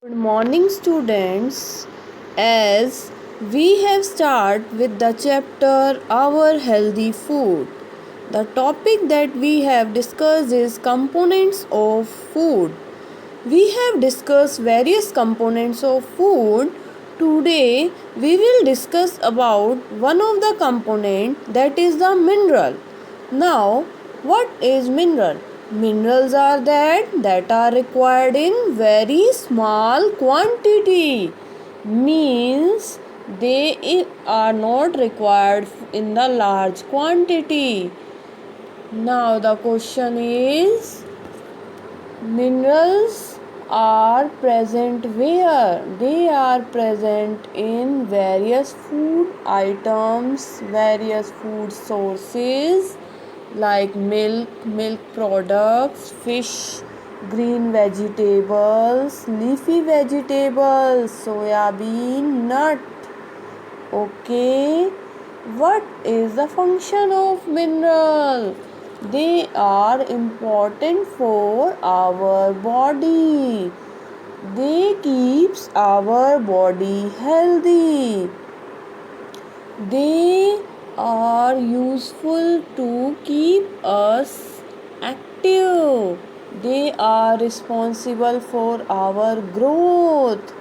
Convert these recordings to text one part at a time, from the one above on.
Good morning, students. As we have started with the chapter Our Healthy Food, the topic that we have discussed is components of food. We have discussed various components of food. Today we will discuss about one of the component, that is the mineral. Now, what is mineral? Minerals are that are required in very small quantity. Means they are not required in the large quantity. Now the question is, minerals are present where? They are present in various food items, various food sources like milk products, fish, green vegetables, leafy vegetables, soya bean, nut. Okay, what is the function of mineral? They are important for our body. They keeps our body healthy. They are useful to keep us active. They are responsible for our growth.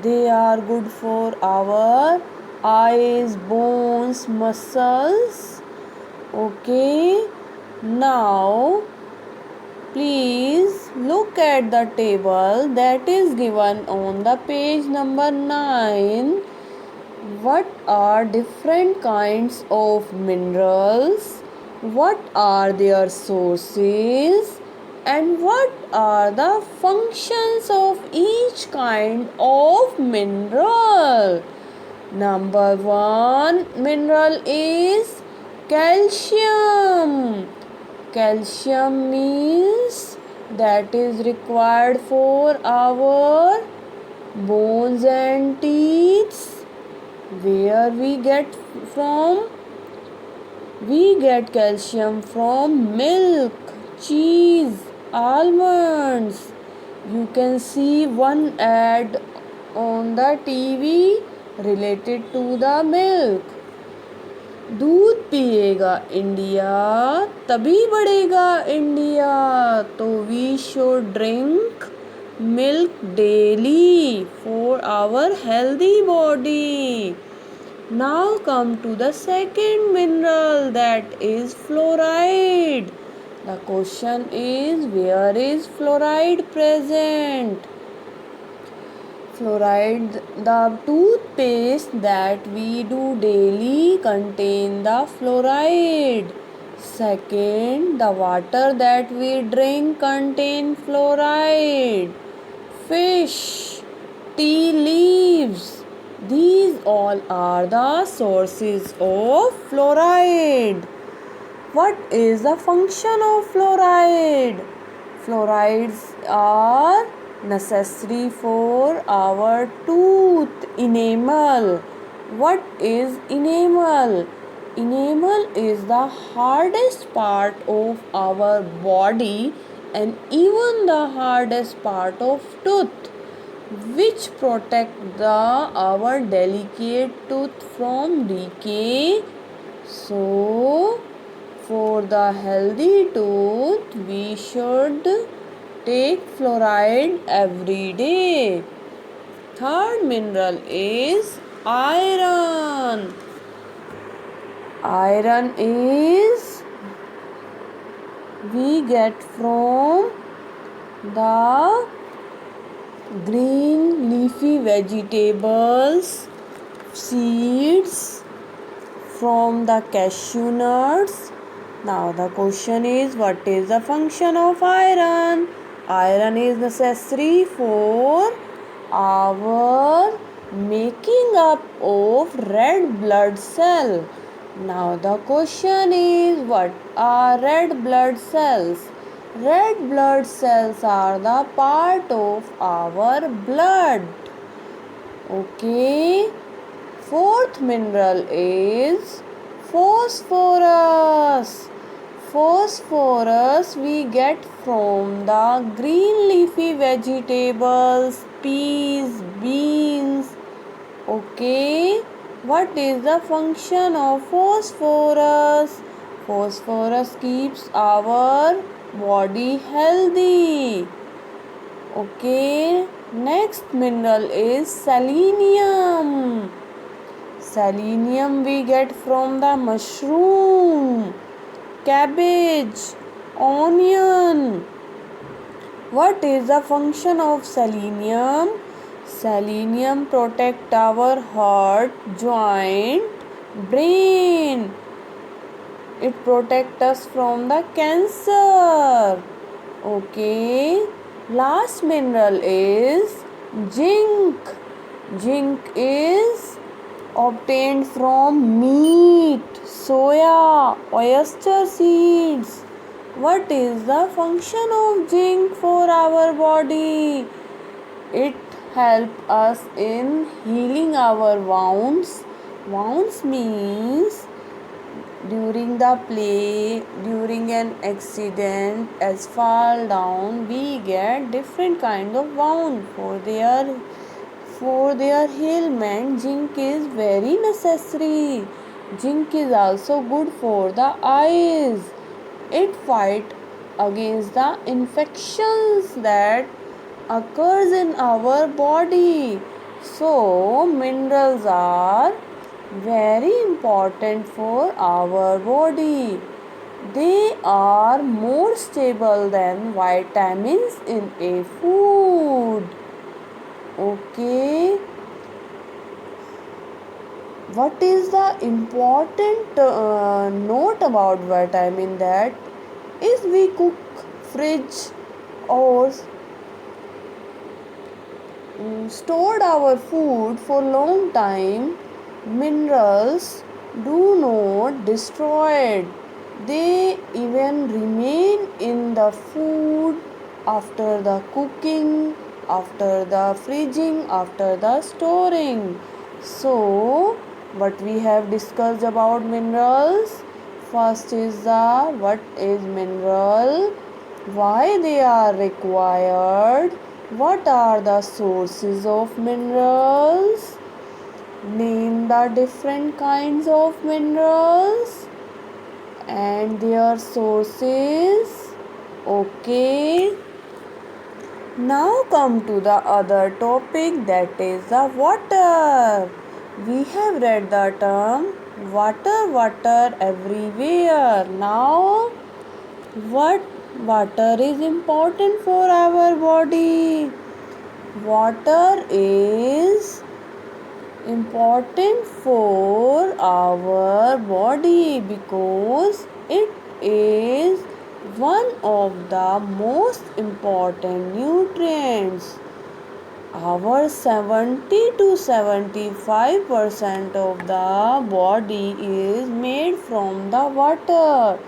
They are good for our eyes, bones, muscles. Okay. Now, please look at the table that is given on the page number 9. What are different kinds of minerals? What are their sources? And what are the functions of each kind of mineral? Number 1 mineral is calcium. Calcium means that is required for our bones and teeth. Where we get from? We get calcium from milk, cheese, almonds. You can see one ad on the TV related to the milk. दूध पिएगा India तभी बढ़ेगा India, तो we should drink milk daily for our healthy body. Now come to the second mineral, that is fluoride. The question is, where is fluoride present? Fluoride, the toothpaste that we do daily contain the fluoride. Second, the water that we drink contain fluoride. Fish, tea leaves, these all are the sources of fluoride. What is the function of fluoride? Fluorides are necessary for our tooth enamel. What is enamel? Enamel is the hardest part of our body and even the hardest part of tooth, which protect our delicate tooth from decay. So, for the healthy tooth, we should take fluoride every day. Third mineral is iron. Iron is we get from the green leafy vegetables, seeds, from the cashew nuts. Now the question is, what is the function of iron? Iron is necessary for our making up of red blood cell. Now the question is, what are red blood cells? Red blood cells are the part of our blood. Okay. Fourth mineral is phosphorus. Phosphorus we get from the green leafy vegetables, peas, beans. Okay, what is the function of phosphorus? Phosphorus keeps our body healthy. Okay, next mineral is selenium. Selenium we get from the mushroom, cabbage, onion. What is the function of selenium? Selenium protect our heart, joint, brain. It protect us from the cancer. Okay. Last mineral is zinc. Zinc is obtained from meat, soya, oyster seeds. What is the function of zinc for our body? It helps us in healing our wounds. Wounds means during the play, during an accident, as fall down, we get different kind of wound. For their ailment, zinc is very necessary. Zinc is also good for the eyes. It fight against the infections that occurs in our body. So minerals are very important for our body. They are more stable than vitamins in a food. Okay. What is the important note about vitamin? That if we cook, fridge or stored our food for long time, minerals do not destroy. They even remain in the food after the cooking, after the fridging, after the storing. So, what we have discussed about minerals? First is the what is mineral, why they are required, what are the sources of minerals, name the different kinds of minerals and their sources. Okay. Now come to the other topic, that is the water. We have read the term water everywhere. Now what water is important for our body? Water is important for our body because it is one of the most important nutrients. Our 70 to 75% of the body is made from the water.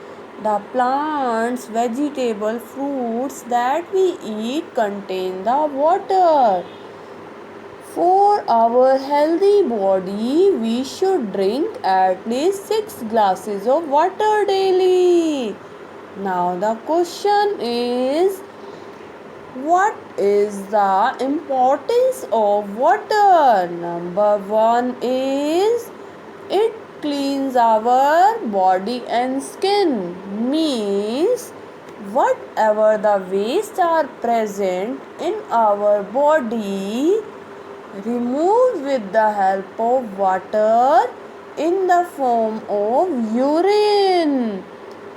The plants, vegetables, fruits that we eat contain the water. For our healthy body, we should drink at least 6 glasses of water daily. Now the question is, what is the importance of water? Number 1 is it cleans our body and skin. Means whatever the waste are present in our body, removed with the help of water in the form of urine.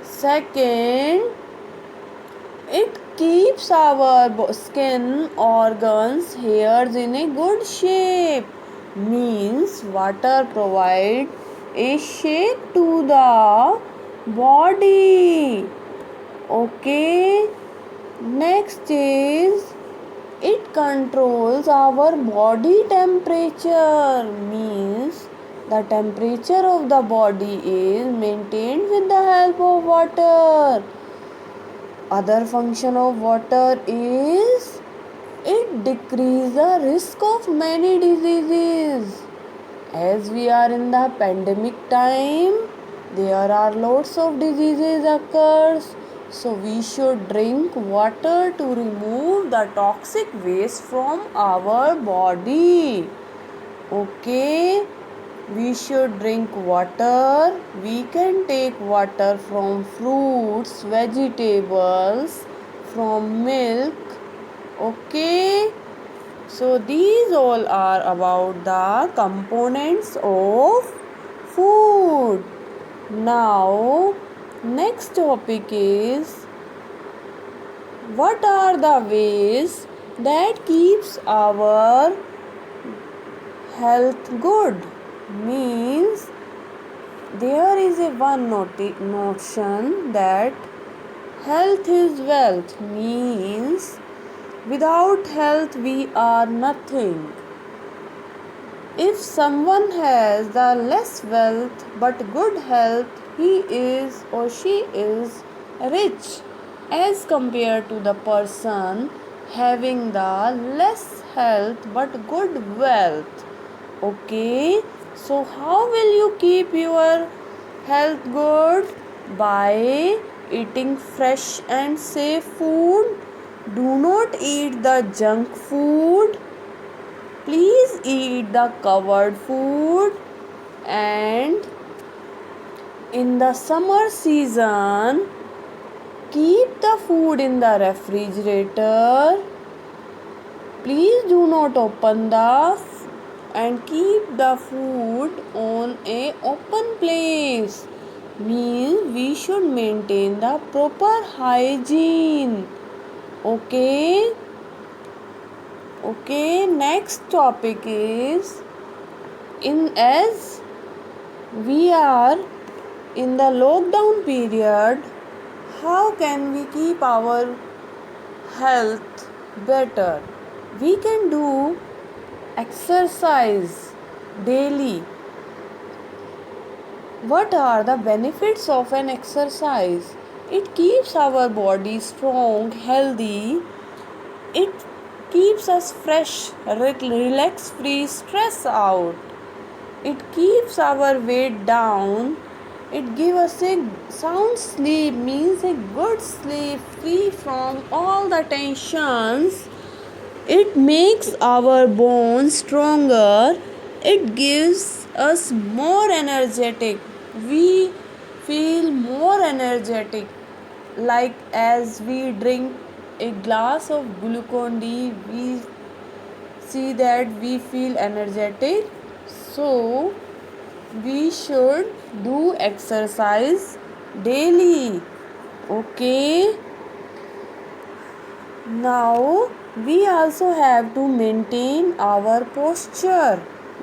Second, it keeps our skin, organs, hairs in a good shape. Means water provides a shape to the body. Okay. Next is it controls our body temperature. Means the temperature of the body is maintained with the help of water. Other function of water is it decreases the risk of many diseases. As we are in the pandemic time, there are lots of diseases occurs. So we should drink water to remove the toxic waste from our body. Okay, we should drink water. We can take water from fruits, vegetables, from milk. Okay, so these all are about the components of food. Now, next topic is what are the ways that keeps our health good? Means there is a one notion that health is wealth. Means without health we are nothing. If someone has the less wealth but good health, he is or she is rich as compared to the person having the less health but good wealth. Okay, so how will you keep your health good? By eating fresh and safe food. Do not eat the junk food. Please eat the covered food, and in the summer season keep the food in the refrigerator. Please do not open and keep the food on a open place. Means we should maintain the proper hygiene. Okay, next topic is as we are in the lockdown period, how can we keep our health better? We can do exercise daily. What are the benefits of an exercise? It keeps our body strong, healthy. It keeps us fresh, relax free, stress out. It keeps our weight down. It gives us a sound sleep, means a good sleep free from all the tensions. It makes our bones stronger. It gives us more energetic. We feel more energetic. Like as we drink a glass of Glucon-D, we see that we feel energetic. So we should do exercise daily. Okay, now we also have to maintain our posture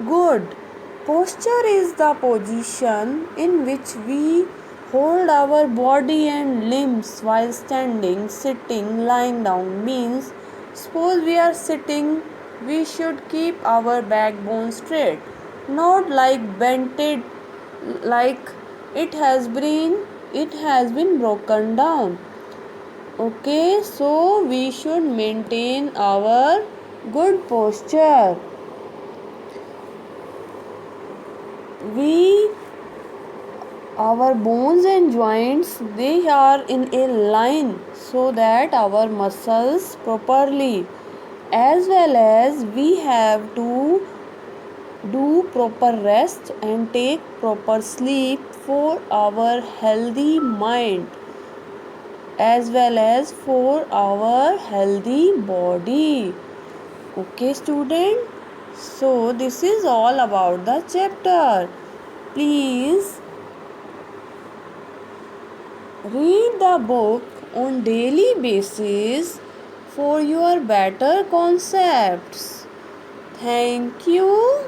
good. Posture is the position in which we hold our body and limbs while standing, sitting, lying down. Means suppose we are sitting, we should keep our backbone straight, not like bented, like it has been broken down. Okay, so we should maintain our good posture. We our bones and joints, they are in a line so that our muscles properly, as well as we have to do proper rest and take proper sleep for our healthy mind as well as for our healthy body. Okay, student, so this is all about the chapter. Please read the book on daily basis for your better concepts. Thank you.